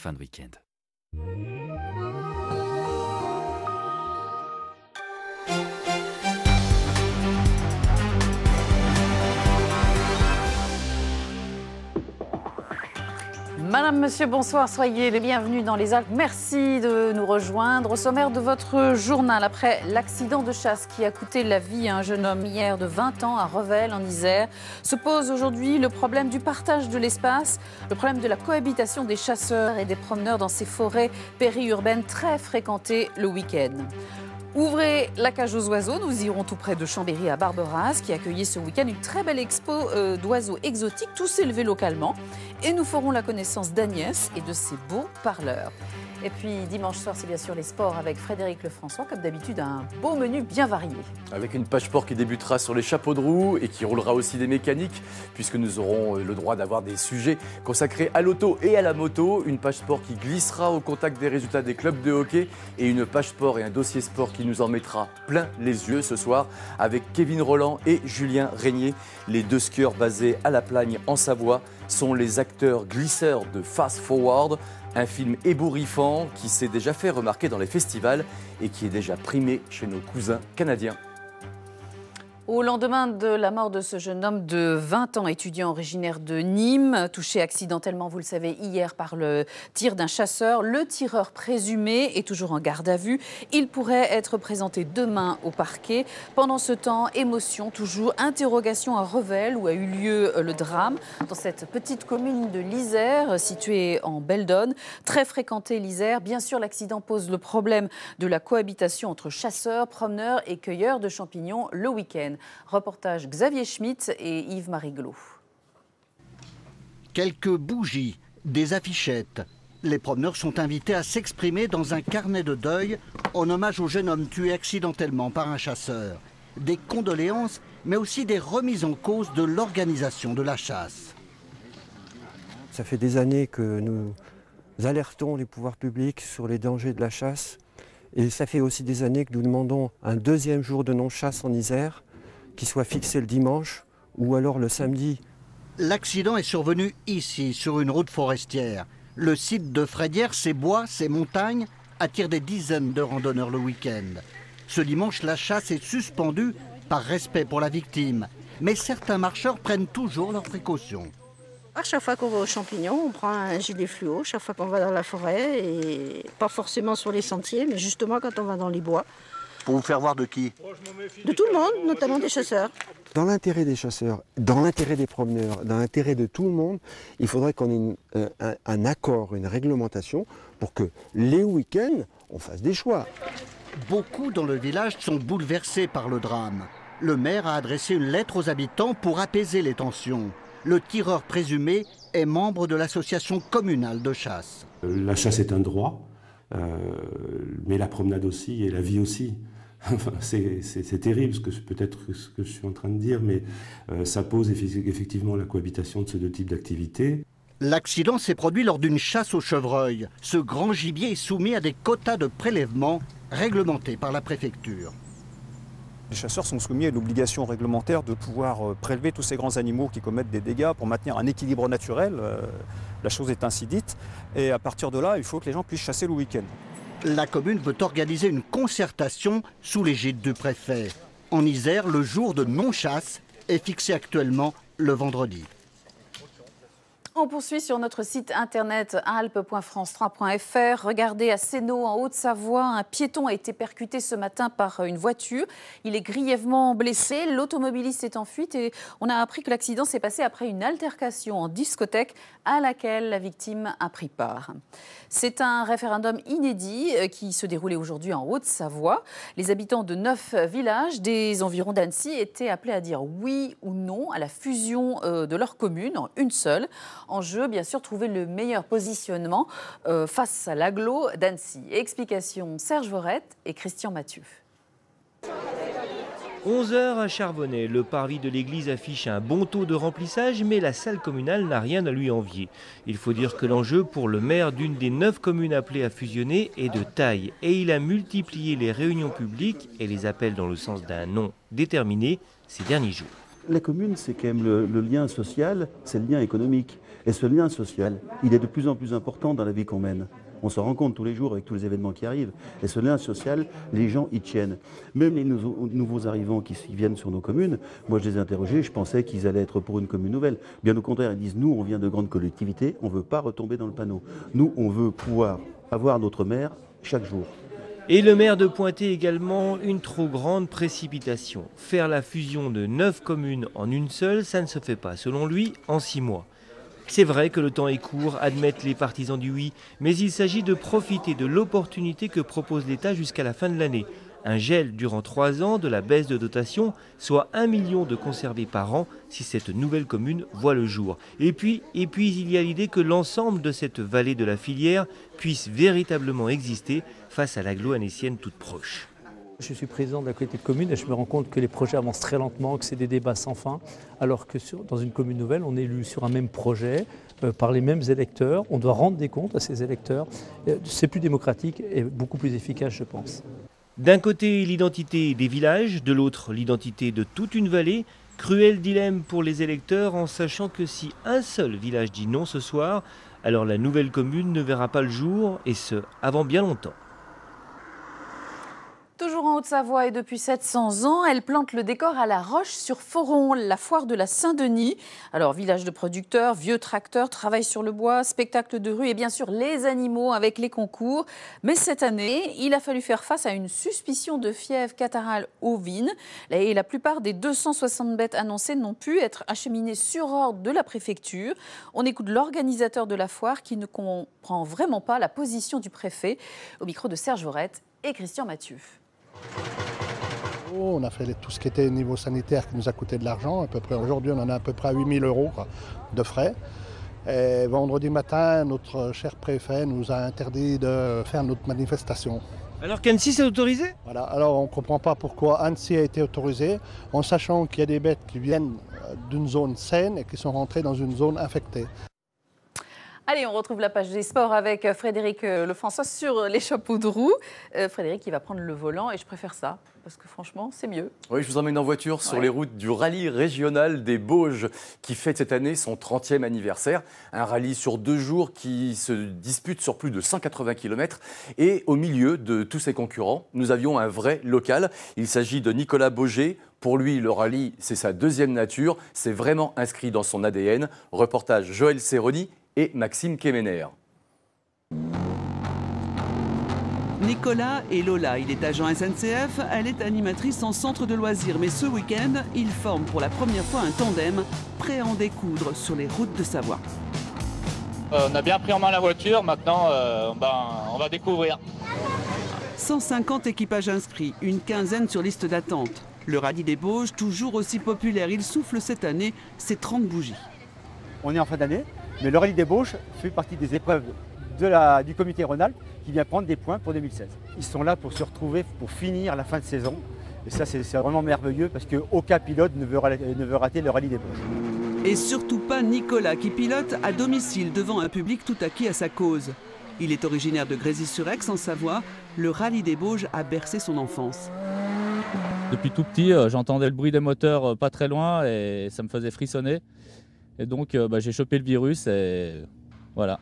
fin de week-end. Madame, monsieur, bonsoir, soyez les bienvenus dans les Alpes. Merci de nous rejoindre. Au sommaire de votre journal, après l'accident de chasse qui a coûté la vie à un jeune homme hier de 20 ans à Revel, en Isère, se pose aujourd'hui le problème du partage de l'espace, le problème de la cohabitation des chasseurs et des promeneurs dans ces forêts périurbaines très fréquentées le week-end. Ouvrez la cage aux oiseaux, nous irons tout près de Chambéry à Barberaz qui accueillait ce week-end une très belle expo d'oiseaux exotiques, tous élevés localement. Et nous ferons la connaissance d'Agnès et de ses beaux parleurs. Et puis dimanche soir, c'est bien sûr les sports avec Frédéric Lefrançois, comme d'habitude un beau menu bien varié. Avec une page sport qui débutera sur les chapeaux de roue et qui roulera aussi des mécaniques, puisque nous aurons le droit d'avoir des sujets consacrés à l'auto et à la moto. Une page sport qui glissera au contact des résultats des clubs de hockey et une page sport et un dossier sport qui nous en mettra plein les yeux ce soir avec Kevin Rolland et Julien Régnier. Les deux skieurs basés à La Plagne en Savoie sont les acteurs glisseurs de Fast Forward, un film ébouriffant qui s'est déjà fait remarquer dans les festivals et qui est déjà primé chez nos cousins canadiens. Au lendemain de la mort de ce jeune homme de 20 ans, étudiant originaire de Nîmes, touché accidentellement, vous le savez, hier par le tir d'un chasseur, le tireur présumé est toujours en garde à vue. Il pourrait être présenté demain au parquet. Pendant ce temps, émotion, toujours interrogation à Revel où a eu lieu le drame, dans cette petite commune de l'Isère, située en Beldonne. Très fréquentée l'Isère. Bien sûr, l'accident pose le problème de la cohabitation entre chasseurs, promeneurs et cueilleurs de champignons le week-end. Reportage Xavier Schmitt et Yves Mariglot. Quelques bougies, des affichettes. Les promeneurs sont invités à s'exprimer dans un carnet de deuil en hommage au jeune homme tué accidentellement par un chasseur. Des condoléances, mais aussi des remises en cause de l'organisation de la chasse. Ça fait des années que nous alertons les pouvoirs publics sur les dangers de la chasse. Et ça fait aussi des années que nous demandons un deuxième jour de non-chasse en Isère, qui soit fixé le dimanche ou alors le samedi. L'accident est survenu ici, sur une route forestière. Le site de Frédières, ses bois, ses montagnes, attire des dizaines de randonneurs le week-end. Ce dimanche, la chasse est suspendue par respect pour la victime. Mais certains marcheurs prennent toujours leurs précautions. À chaque fois qu'on va aux champignons, on prend un gilet fluo, chaque fois qu'on va dans la forêt, et pas forcément sur les sentiers, mais justement quand on va dans les bois. Pour vous faire voir de qui? De tout le monde, notamment des chasseurs. Dans l'intérêt des chasseurs, dans l'intérêt des promeneurs, dans l'intérêt de tout le monde, il faudrait qu'on ait un accord, une réglementation pour que les week-ends, on fasse des choix. Beaucoup dans le village sont bouleversés par le drame. Le maire a adressé une lettre aux habitants pour apaiser les tensions. Le tireur présumé est membre de l'association communale de chasse. La chasse est un droit, mais la promenade aussi et la vie aussi. Enfin, c'est terrible peut-être ce que je suis en train de dire, mais ça pose effectivement la cohabitation de ces deux types d'activités. L'accident s'est produit lors d'une chasse au chevreuil. Ce grand gibier est soumis à des quotas de prélèvement réglementés par la préfecture. Les chasseurs sont soumis à l'obligation réglementaire de pouvoir prélever tous ces grands animaux qui commettent des dégâts pour maintenir un équilibre naturel. La chose est ainsi dite. Et à partir de là, il faut que les gens puissent chasser le week-end. La commune veut organiser une concertation sous l'égide du préfet. En Isère, le jour de non-chasse est fixé actuellement le vendredi. On poursuit sur notre site internet alpes.france3.fr. Regardez à Sénaux, en Haute-Savoie, un piéton a été percuté ce matin par une voiture. Il est grièvement blessé. L'automobiliste est en fuite et on a appris que l'accident s'est passé après une altercation en discothèque à laquelle la victime a pris part. C'est un référendum inédit qui se déroulait aujourd'hui en Haute-Savoie. Les habitants de 9 villages des environs d'Annecy étaient appelés à dire oui ou non à la fusion de leur commune en une seule. En jeu, bien sûr, trouver le meilleur positionnement face à l'agglo d'Annecy. Explication Serge Vorette et Christian Mathieu. 11h à Charbonnet, le parvis de l'église affiche un bon taux de remplissage, mais la salle communale n'a rien à lui envier. Il faut dire que l'enjeu pour le maire d'une des 9 communes appelées à fusionner est de taille. Et il a multiplié les réunions publiques et les appels dans le sens d'un non déterminé ces derniers jours. La commune, c'est quand même le lien social, c'est le lien économique. Et ce lien social, il est de plus en plus important dans la vie qu'on mène. On s'en rend compte tous les jours avec tous les événements qui arrivent. Et ce lien social, les gens y tiennent. Même les nouveaux arrivants qui viennent sur nos communes, moi je les ai interrogés, je pensais qu'ils allaient être pour une commune nouvelle. Bien au contraire, ils disent, nous on vient de grandes collectivités, on ne veut pas retomber dans le panneau. Nous, on veut pouvoir avoir notre maire chaque jour. Et le maire de pointer également une trop grande précipitation. Faire la fusion de 9 communes en une seule, ça ne se fait pas, selon lui, en 6 mois. C'est vrai que le temps est court, admettent les partisans du oui, mais il s'agit de profiter de l'opportunité que propose l'État jusqu'à la fin de l'année. Un gel durant 3 ans de la baisse de dotation, soit 1 million de conservés par an si cette nouvelle commune voit le jour. Et puis il y a l'idée que l'ensemble de cette vallée de la filière puisse véritablement exister face à l'agglo annécienne toute proche. Je suis président de la collectivité de commune et je me rends compte que les projets avancent très lentement, que c'est des débats sans fin, alors que dans une commune nouvelle, on est élu sur un même projet, par les mêmes électeurs. On doit rendre des comptes à ces électeurs. C'est plus démocratique et beaucoup plus efficace, je pense. D'un côté, l'identité des villages, de l'autre, l'identité de toute une vallée. Cruel dilemme pour les électeurs en sachant que si un seul village dit non ce soir, alors la nouvelle commune ne verra pas le jour, et ce, avant bien longtemps. Toujours en Haute-Savoie et depuis 700 ans, elle plante le décor à la Roche-sur-Foron, la foire de la Saint-Denis. Alors, village de producteurs, vieux tracteurs, travail sur le bois, spectacle de rue et bien sûr les animaux avec les concours. Mais cette année, il a fallu faire face à une suspicion de fièvre catarrhale ovine. Et la plupart des 260 bêtes annoncées n'ont pu être acheminées sur ordre de la préfecture. On écoute l'organisateur de la foire qui ne comprend vraiment pas la position du préfet. Au micro de Serge Vorette et Christian Mathieu. On a fait tout ce qui était au niveau sanitaire qui nous a coûté de l'argent. À peu près aujourd'hui, on en a à peu près à 8 000 € de frais. Et vendredi matin, notre cher préfet nous a interdit de faire notre manifestation. Alors qu'Annecy s'est autorisé ? Voilà. Alors on ne comprend pas pourquoi Annecy a été autorisé, en sachant qu'il y a des bêtes qui viennent d'une zone saine et qui sont rentrées dans une zone infectée. Allez, on retrouve la page des sports avec Frédéric Lefrançois sur les chapeaux de roue. Frédéric, il va prendre le volant et je préfère ça, parce que franchement, c'est mieux. Oui, je vous emmène en voiture sur les routes du rallye régional des Bauges qui fête cette année son 30e anniversaire. Un rallye sur 2 jours qui se dispute sur plus de 180 km. Et au milieu de tous ses concurrents, nous avions un vrai local. Il s'agit de Nicolas Bauger. Pour lui, le rallye, c'est sa deuxième nature. C'est vraiment inscrit dans son ADN. Reportage Joël Serroni et Maxime Kemener. Nicolas et Lola, il est agent SNCF, elle est animatrice en centre de loisirs. Mais ce week-end, ils forment pour la première fois un tandem, prêt à en découdre sur les routes de Savoie. On a bien pris en main la voiture, maintenant on va découvrir. 150 équipages inscrits, une quinzaine sur liste d'attente. Le rallye des Bauges, toujours aussi populaire, il souffle cette année ses 30 bougies. On est en fin d'année, mais le rallye des Bauges fait partie des épreuves du comité Rhône-Alpes qui vient prendre des points pour 2016. Ils sont là pour se retrouver, pour finir la fin de saison. Et ça, c'est vraiment merveilleux parce qu'aucun pilote ne veut rater le rallye des Bauges. Et surtout pas Nicolas qui pilote à domicile devant un public tout acquis à sa cause. Il est originaire de Grésy-sur-Aix en Savoie. Le rallye des Bauges a bercé son enfance. Depuis tout petit, j'entendais le bruit des moteurs pas très loin et ça me faisait frissonner. Et donc j'ai chopé le virus et voilà.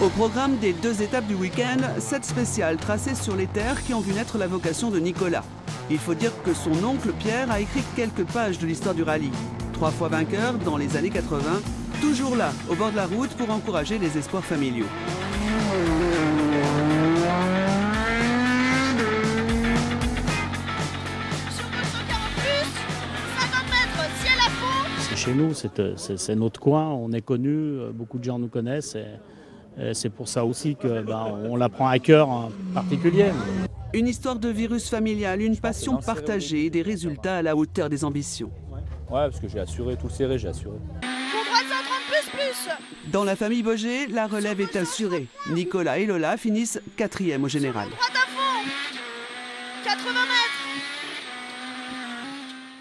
Au programme des 2 étapes du week-end, 7 spéciales tracées sur les terres qui ont vu naître la vocation de Nicolas. Il faut dire que son oncle Pierre a écrit quelques pages de l'histoire du rallye. 3 fois vainqueur dans les années 80, toujours là, au bord de la route pour encourager les espoirs familiaux. Chez nous, c'est notre coin, on est connu, beaucoup de gens nous connaissent. Et c'est pour ça aussi qu'on la prend à cœur en particulier. Une histoire de virus familial, une passion partagée et des résultats à la hauteur des ambitions. Ouais, parce que j'ai assuré tout le serré, j'ai assuré. Dans la famille Bauger, la relève est assurée. Nicolas et Lola finissent 4e au général. 80 mètres.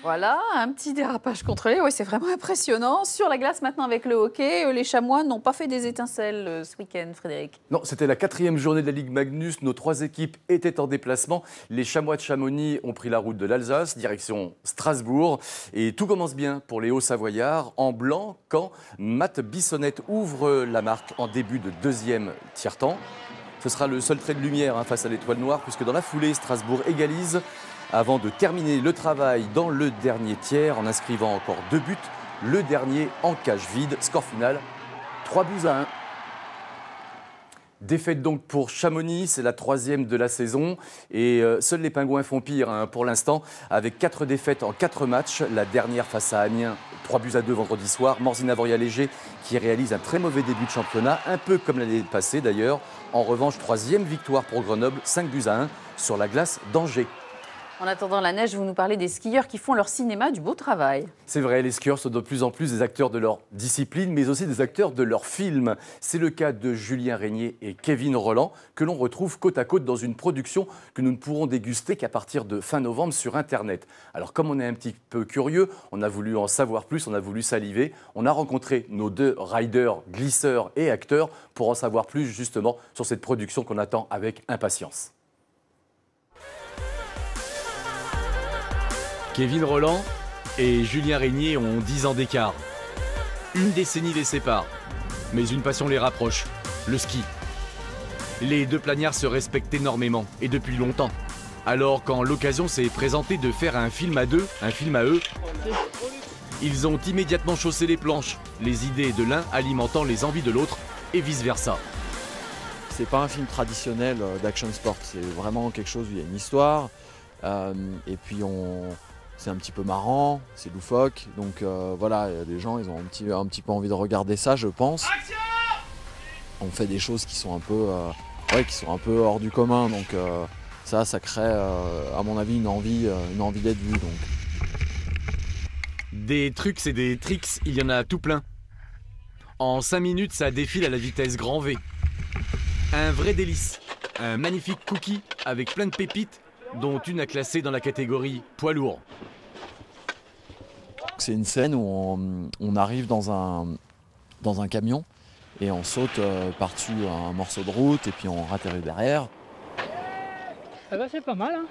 Voilà, un petit dérapage contrôlé, oui, c'est vraiment impressionnant. Sur la glace maintenant avec le hockey, les Chamois n'ont pas fait des étincelles ce week-end, Frédéric. Non, c'était la 4e journée de la Ligue Magnus. Nos 3 équipes étaient en déplacement. Les Chamois de Chamonix ont pris la route de l'Alsace, direction Strasbourg. Et tout commence bien pour les Hauts-Savoyards. En blanc, quand Matt Bissonnette ouvre la marque en début de 2e tiers-temps. Ce sera le seul trait de lumière face à l'Étoile Noire, puisque dans la foulée, Strasbourg égalise avant de terminer le travail dans le dernier tiers en inscrivant encore 2 buts. Le dernier en cage vide. Score final, 3-1. Défaite donc pour Chamonix, c'est la 3e de la saison. Et seuls les Pingouins font pire pour l'instant, avec 4 défaites en 4 matchs. La dernière face à Amiens, 3-2 vendredi soir. Morzine Avoria-Léger qui réalise un très mauvais début de championnat, un peu comme l'année passée d'ailleurs. En revanche, 3e victoire pour Grenoble, 5-1 sur la glace d'Angers. En attendant la neige, vous nous parlez des skieurs qui font leur cinéma du beau travail. C'est vrai, les skieurs sont de plus en plus des acteurs de leur discipline, mais aussi des acteurs de leur film. C'est le cas de Julien Régnier et Kevin Rolland, que l'on retrouve côte à côte dans une production que nous ne pourrons déguster qu'à partir de fin novembre sur Internet. Alors comme on est un petit peu curieux, on a voulu en savoir plus, on a voulu saliver. On a rencontré nos 2 riders, glisseurs et acteurs pour en savoir plus justement sur cette production qu'on attend avec impatience. Kevin Rolland et Julien Régnier ont 10 ans d'écart. Une décennie les sépare, mais une passion les rapproche, le ski. Les 2 plagnards se respectent énormément, et depuis longtemps. Alors quand l'occasion s'est présentée de faire un film à 2, un film à eux, ils ont immédiatement chaussé les planches, les idées de l'un alimentant les envies de l'autre, et vice-versa. C'est pas un film traditionnel d'action sport, c'est vraiment quelque chose où il y a une histoire, et puis c'est un petit peu marrant, c'est loufoque, donc voilà, les gens ils ont un petit peu envie de regarder ça, je pense. On fait des choses qui sont un peu hors du commun, donc ça crée à mon avis une envie d'être vu. Donc. Des trucs et des tricks, il y en a tout plein. En 5 minutes, ça défile à la vitesse grand V. Un vrai délice, un magnifique cookie avec plein de pépites, dont une à classer dans la catégorie poids lourd. C'est une scène où on arrive dans un camion et on saute par-dessus un morceau de route et puis on atterrit derrière. Ah bah c'est pas mal hein.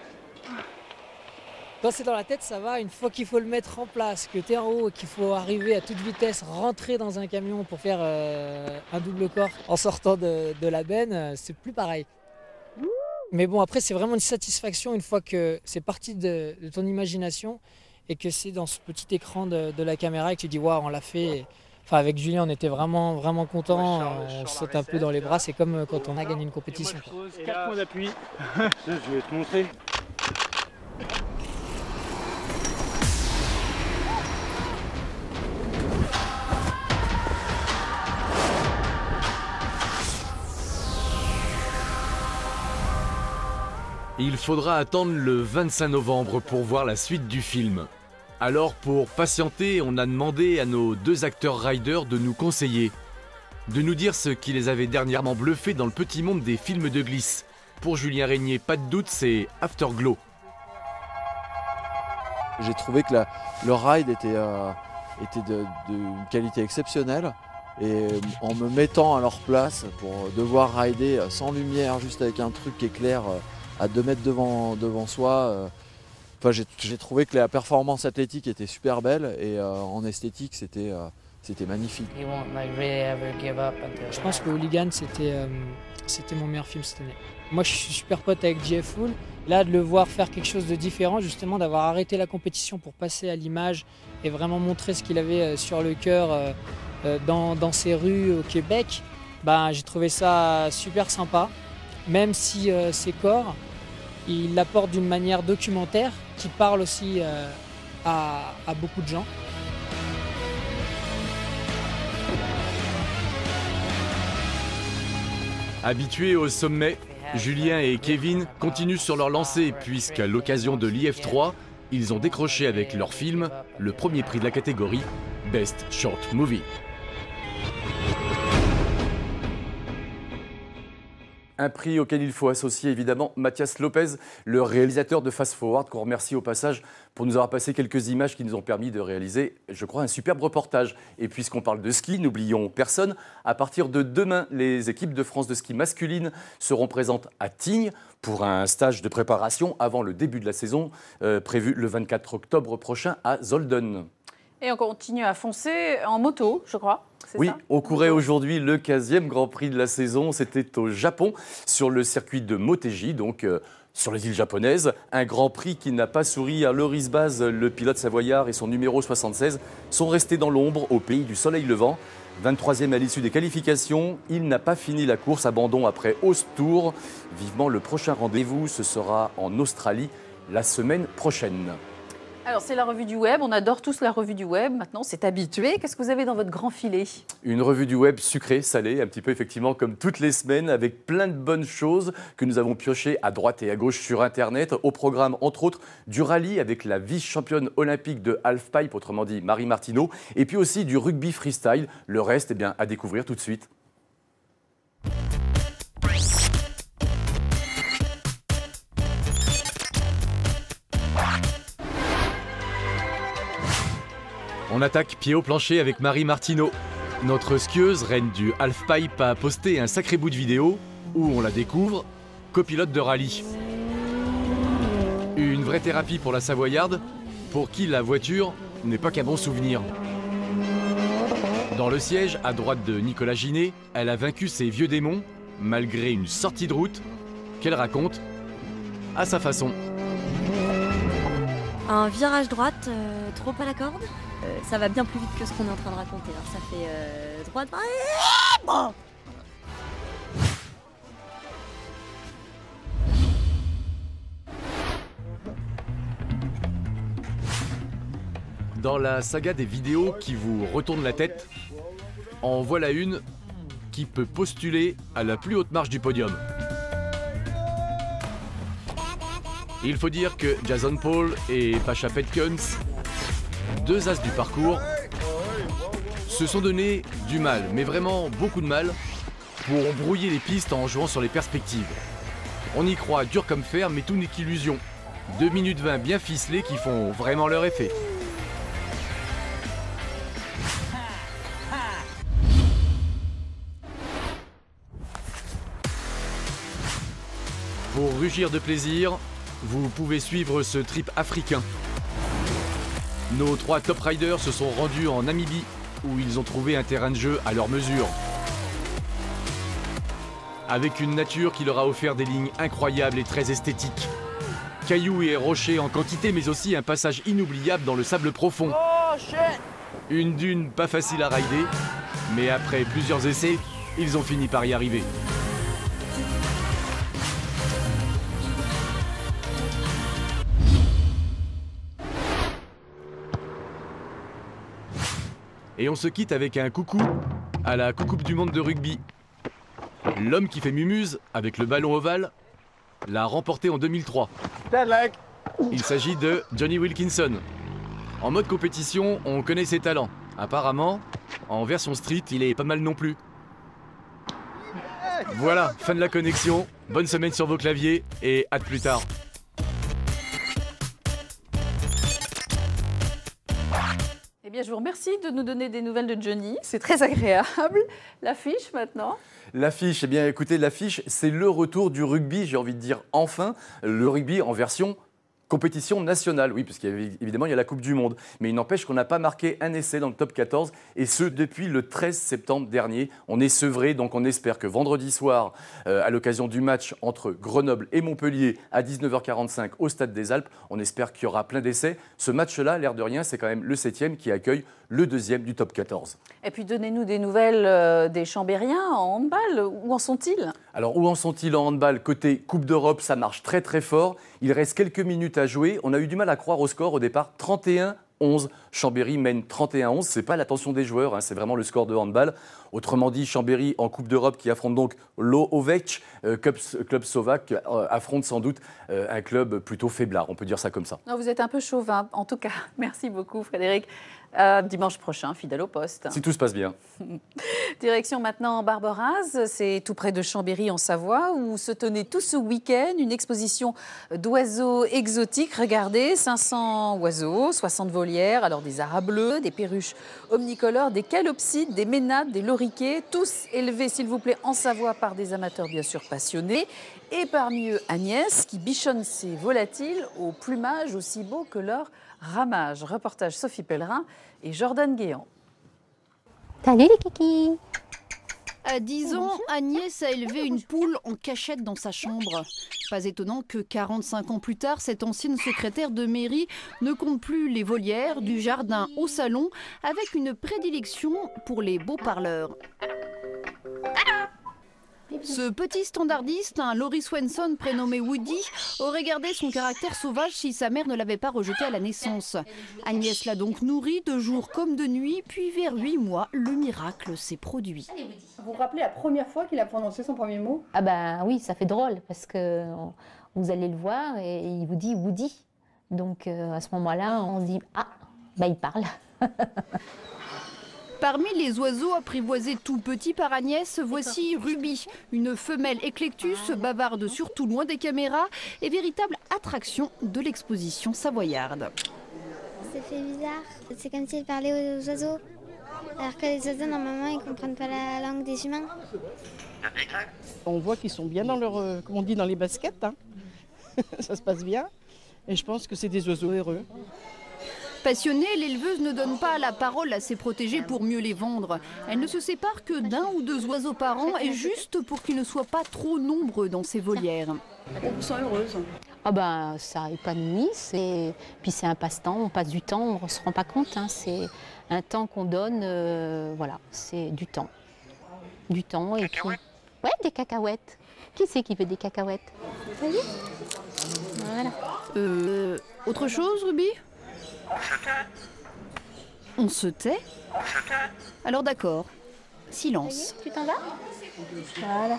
Quand c'est dans la tête ça va, une fois qu'il faut le mettre en place, que tu es en haut et qu'il faut arriver à toute vitesse, rentrer dans un camion pour faire un double corps en sortant de la benne, c'est plus pareil. Mais bon après c'est vraiment une satisfaction une fois que c'est parti de ton imagination et que c'est dans ce petit écran de la caméra et que tu dis waouh on l'a fait. Enfin avec Julien on était vraiment contents, on saute un peu dans les bras, c'est comme quand on a gagné une compétition. 4 points d'appui, je vais te montrer. Il faudra attendre le 25 novembre pour voir la suite du film. Alors pour patienter, on a demandé à nos 2 acteurs riders de nous conseiller, de nous dire ce qui les avait dernièrement bluffés dans le petit monde des films de glisse. Pour Julien Régnier, pas de doute, c'est Afterglow. J'ai trouvé que le ride était d'une qualité exceptionnelle et en me mettant à leur place pour devoir rider sans lumière, juste avec un truc qui éclaire à 2 mètres devant soi, j'ai trouvé que la performance athlétique était super belle et en esthétique c'était magnifique. Je pense que Hooligan c'était mon meilleur film cette année. Moi je suis super pote avec Jeff Fool. Là de le voir faire quelque chose de différent, justement d'avoir arrêté la compétition pour passer à l'image et vraiment montrer ce qu'il avait sur le cœur dans ses rues au Québec, j'ai trouvé ça super sympa. Même si ses corps, il l'apporte d'une manière documentaire qui parle aussi à beaucoup de gens. Habitués au sommet, Julien et Kevin continuent sur leur lancée puisqu'à l'occasion de l'IF3, ils ont décroché avec leur film le premier prix de la catégorie Best Short Movie. Un prix auquel il faut associer évidemment Mathias Lopez, le réalisateur de Fast Forward, qu'on remercie au passage pour nous avoir passé quelques images qui nous ont permis de réaliser, je crois, un superbe reportage. Et puisqu'on parle de ski, n'oublions personne, à partir de demain, les équipes de France de ski masculine seront présentes à Tignes pour un stage de préparation avant le début de la saison, prévu le 24 octobre prochain à Zolden. Et on continue à foncer en moto, je crois. Oui, ça on courait aujourd'hui le 15e Grand Prix de la saison. C'était au Japon, sur le circuit de Motegi, donc sur les îles japonaises. Un Grand Prix qui n'a pas souri à Loris Baz, le pilote savoyard, et son numéro 76 sont restés dans l'ombre au pays du soleil levant. 23e à l'issue des qualifications, il n'a pas fini la course, abandon après Ostour. Vivement le prochain rendez-vous, ce sera en Australie la semaine prochaine. Alors, c'est la revue du web. On adore tous la revue du web. Maintenant, c'est habitué. Qu'est-ce que vous avez dans votre grand filet? Une revue du web sucrée, salée, un petit peu effectivement comme toutes les semaines, avec plein de bonnes choses que nous avons piochées à droite et à gauche sur Internet. Au programme, entre autres, du rallye avec la vice-championne olympique de halfpipe, autrement dit Marie Martineau, et puis aussi du rugby freestyle. Le reste, eh bien, à découvrir tout de suite. On attaque pied au plancher avec Marie Martineau. Notre skieuse, reine du halfpipe, a posté un sacré bout de vidéo où on la découvre copilote de rallye. Une vraie thérapie pour la Savoyarde, pour qui la voiture n'est pas qu'un bon souvenir. Dans le siège, à droite de Nicolas Ginet, elle a vaincu ses vieux démons, malgré une sortie de route qu'elle raconte à sa façon. Un virage droite, trop à la corde. Ça va bien plus vite que ce qu'on est en train de raconter. Alors ça fait droite. Dans la saga des vidéos qui vous retournent la tête, en voilà une qui peut postuler à la plus haute marche du podium. Il faut dire que Jason Paul et Pasha Petkins, deux as du parcours, se sont donné du mal, mais vraiment beaucoup de mal, pour brouiller les pistes en jouant sur les perspectives. On y croit dur comme fer, mais tout n'est qu'illusion. 2 minutes 20 bien ficelées qui font vraiment leur effet. Pour rugir de plaisir, vous pouvez suivre ce trip africain. Nos 3 top riders se sont rendus en Namibie, où ils ont trouvé un terrain de jeu à leur mesure. Avec une nature qui leur a offert des lignes incroyables et très esthétiques. Cailloux et rochers en quantité, mais aussi un passage inoubliable dans le sable profond. Une dune pas facile à rider, mais après plusieurs essais, ils ont fini par y arriver. Et on se quitte avec un coucou à la Coupe du Monde de rugby. L'homme qui fait mumuse avec le ballon ovale l'a remporté en 2003. Il s'agit de Johnny Wilkinson. En mode compétition, on connaît ses talents. Apparemment, en version street, il est pas mal non plus. Voilà, fin de la connexion. Bonne semaine sur vos claviers et à plus tard. Eh bien, je vous remercie de nous donner des nouvelles de Johnny. C'est très agréable. L'affiche maintenant. L'affiche, eh bien écoutez, l'affiche, c'est le retour du rugby, j'ai envie de dire enfin, le rugby en version compétition nationale, oui, parce qu'évidemment il y a la Coupe du Monde. Mais il n'empêche qu'on n'a pas marqué un essai dans le top 14, et ce depuis le 13 septembre dernier. On est sevré, donc on espère que vendredi soir, à l'occasion du match entre Grenoble et Montpellier à 19h45 au Stade des Alpes, on espère qu'il y aura plein d'essais. Ce match-là, l'air de rien, c'est quand même le 7e qui accueille le 2e du top 14. Et puis donnez-nous des nouvelles des Chambériens en handball. Où en sont-ils? Alors où en sont-ils en handball? Côté Coupe d'Europe, ça marche très très fort. Il reste quelques minutes à jouer. On a eu du mal à croire au score au départ, 31-11. Chambéry mène 31-11. Ce n'est pas l'attention des joueurs, hein, c'est vraiment le score de handball. Autrement dit, Chambéry en Coupe d'Europe qui affronte donc l'Ovec, club slovaque, affronte sans doute un club plutôt faiblard, on peut dire ça comme ça. Non, vous êtes un peu chauvin, en tout cas. Merci beaucoup Frédéric. Dimanche prochain, fidèle au poste. Si tout se passe bien. Direction maintenant Barberaz, c'est tout près de Chambéry en Savoie, où se tenait tout ce week-end une exposition d'oiseaux exotiques. Regardez, 500 oiseaux, 60 volières, alors des haras bleus, des perruches omnicolores, des calopsides, des ménades, des loriquets, tous élevés, s'il vous plaît, en Savoie par des amateurs bien sûr passionnés. Et parmi eux, Agnès, qui bichonne ses volatiles au plumage aussi beau que leur ramage. Reportage Sophie Pellerin et Jordan Guéant. Salut les kikis! À 10 ans, Agnès a élevé une poule en cachette dans sa chambre. Pas étonnant que 45 ans plus tard, cette ancienne secrétaire de mairie ne compte plus les volières, du jardin au salon, avec une prédilection pour les beaux parleurs. Ce petit standardiste, un Laurie Swenson prénommé Woody, aurait gardé son caractère sauvage si sa mère ne l'avait pas rejeté à la naissance. Agnès l'a donc nourri de jour comme de nuit, puis vers 8 mois, le miracle s'est produit. Vous vous rappelez la première fois qu'il a prononcé son premier mot? Ah ben oui, ça fait drôle parce que vous allez le voir et il vous dit Woody. Donc à ce moment-là, on se dit ah, bah il parle. Parmi les oiseaux apprivoisés tout petits par Agnès, voici Ruby, une femelle éclectus, bavarde surtout loin des caméras et véritable attraction de l'exposition savoyarde. Ça fait bizarre, c'est comme si elle parlait aux oiseaux, alors que les oiseaux normalement ils ne comprennent pas la langue des humains. On voit qu'ils sont bien dans leur, comme on dit, dans les baskets, hein. Ça se passe bien et je pense que c'est des oiseaux heureux. Passionnée, l'éleveuse ne donne pas la parole à ses protégés pour mieux les vendre. Elle ne se sépare que d'un ou deux oiseaux par an et juste pour qu'ils ne soient pas trop nombreux dans ses volières. On vous sent heureuse? Ah ben ça épanouit, puis c'est un passe-temps, on passe du temps, on ne se rend pas compte, hein. C'est un temps qu'on donne, voilà, c'est du temps. Du temps et puis... Ouais, des cacahuètes. Qui c'est qui veut des cacahuètes? Voilà. Autre chose, Ruby? On se tait? Alors d'accord, silence. Tu t'en vas? Voilà.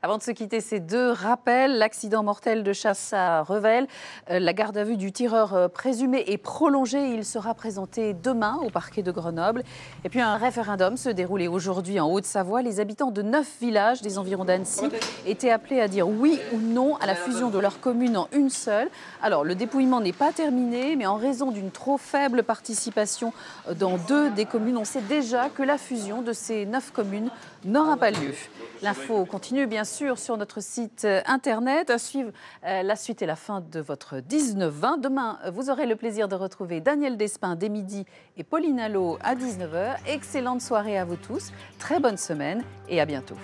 Avant de se quitter, ces deux rappels. L'accident mortel de chasse à Revel. La garde à vue du tireur présumé est prolongée. Il sera présenté demain au parquet de Grenoble. Et puis un référendum se déroulait aujourd'hui en Haute-Savoie. Les habitants de 9 villages des environs d'Annecy étaient appelés à dire oui ou non à la fusion de leur commune en une seule. Alors le dépouillement n'est pas terminé, mais en raison d'une trop faible participation dans 2 des communes, on sait déjà que la fusion de ces 9 communes n'aura pas lieu. L'info continue bien sûr sur notre site internet. À suivre la suite et la fin de votre 19-20. Demain, vous aurez le plaisir de retrouver Daniel Despins dès midi et Pauline Allo à 19h. Excellente soirée à vous tous, très bonne semaine et à bientôt.